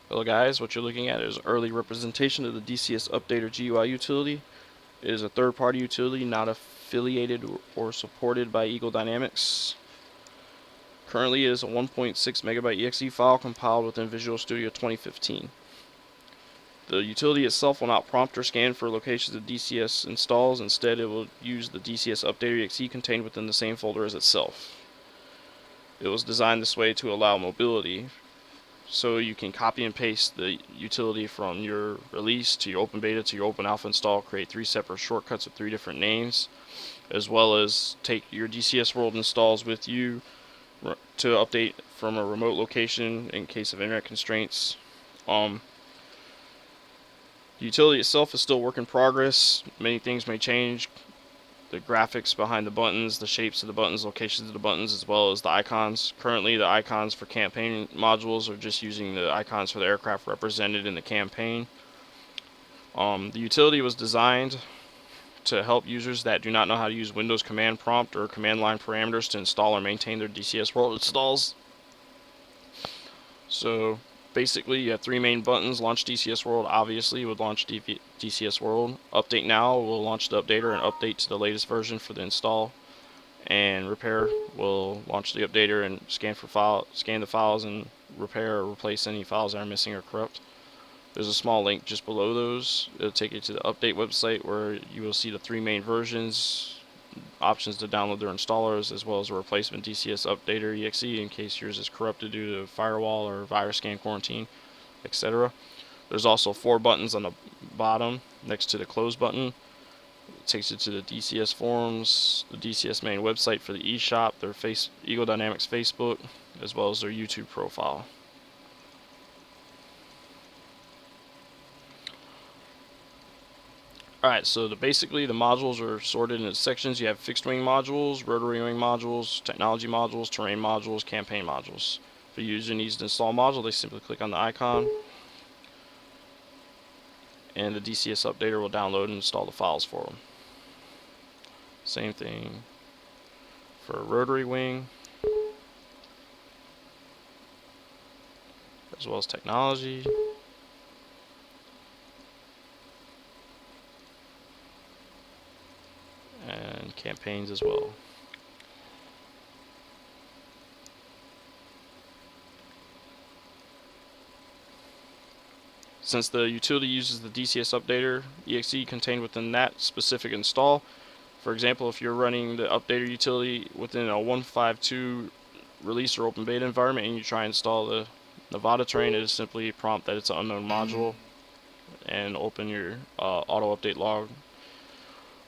Hello guys, what you're looking at is early representation of the DCS Updater GUI utility. It is a third-party utility not affiliated or supported by Eagle Dynamics. Currently it is a 1.6 megabyte exe file compiled within Visual Studio 2015. The utility itself will not prompt or scan for locations of DCS installs. Instead, it will use the DCS Updater exe contained within the same folder as itself. It was designed this way to allow mobility, so you can copy and paste the utility from your release to your open beta to your open alpha install, create 3 separate shortcuts with 3 different names, as well as take your DCS World installs with you to update from a remote location in case of internet constraints. The utility itself is still work in progress. Many things may change. The graphics behind the buttons, the shapes of the buttons, locations of the buttons, as well as the icons. Currently, the icons for campaign modules are just using the icons for the aircraft represented in the campaign. The utility was designed to help users that do not know how to use Windows command prompt or command line parameters to install or maintain their DCS World installs. So basically, you have 3 main buttons. Launch DCS World obviously would launch DCS World. Update Now will launch the updater and update to the latest version for the install. And Repair will launch the updater and scan the files and repair or replace any files that are missing or corrupt. There's a small link just below those. It'll take you to the update website where you will see the 3 main versions, options to download their installers, as well as a replacement DCS updater exe in case yours is corrupted due to firewall or virus scan quarantine, etc. There's also 4 buttons on the bottom next to the close button. It takes you to the DCS forums, the DCS main website for the eShop, their Eagle Dynamics Facebook, as well as their YouTube profile. Alright, so basically the modules are sorted into sections. You have fixed wing modules, rotary wing modules, technology modules, terrain modules, campaign modules. If a user needs to install a module, they simply click on the icon, and the DCS updater will download and install the files for them. Same thing for rotary wing, as well as technology. And campaigns as well. Since the utility uses the DCS updater exe contained within that specific install, for example, if you're running the updater utility within a 1.5.2 release or open beta environment and you try and install the Nevada terrain, it is simply prompt that it's an unknown module and open your auto update log.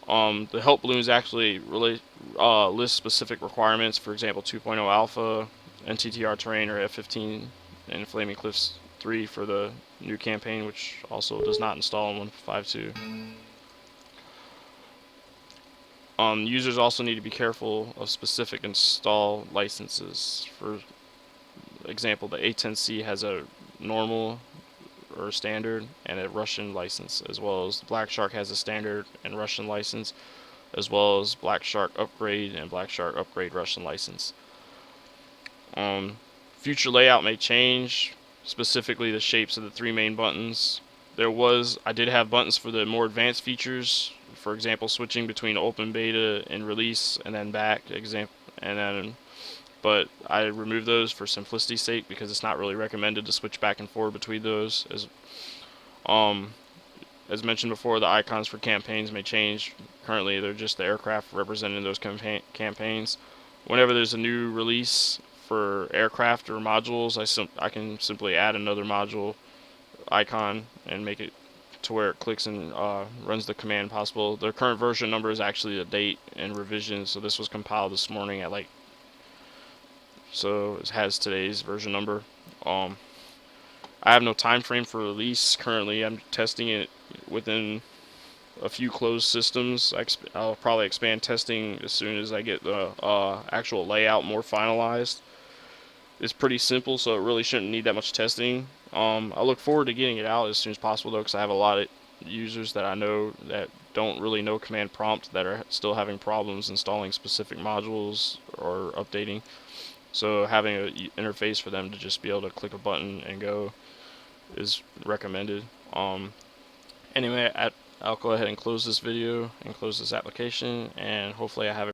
The help balloons actually list specific requirements, for example 2.0 alpha, NTTR terrain, or F15, and Flaming Cliffs 3 for the new campaign, which also does not install in 1.5.2. Users also need to be careful of specific install licenses. For example, the A10C has a normal or standard and a Russian license, as well as Black Shark has a standard and Russian license, as well as Black Shark Upgrade and Black Shark Upgrade Russian license. Future layout may change, specifically the shapes of the 3 main buttons. I did have buttons for the more advanced features, for example, switching between open beta and release and then back, but I removed those for simplicity's sake because it's not really recommended to switch back and forth between those. As mentioned before, the icons for campaigns may change. Currently, they're just the aircraft representing those campaigns. Whenever there's a new release for aircraft or modules, I can simply add another module icon and make it to where it clicks and runs the command possible. The current version number is actually the date and revision, so this was compiled this morning at so it has today's version number. I have no time frame for release currently. I'm testing it within a few closed systems. I'll probably expand testing as soon as I get the actual layout more finalized. It's pretty simple, so it really shouldn't need that much testing. I look forward to getting it out as soon as possible, though, because I have a lot of users that I know that don't really know command prompt that are still having problems installing specific modules or updating. So having an interface for them to just be able to click a button and go is recommended. Anyway, I'll go ahead and close this video and close this application, and hopefully I have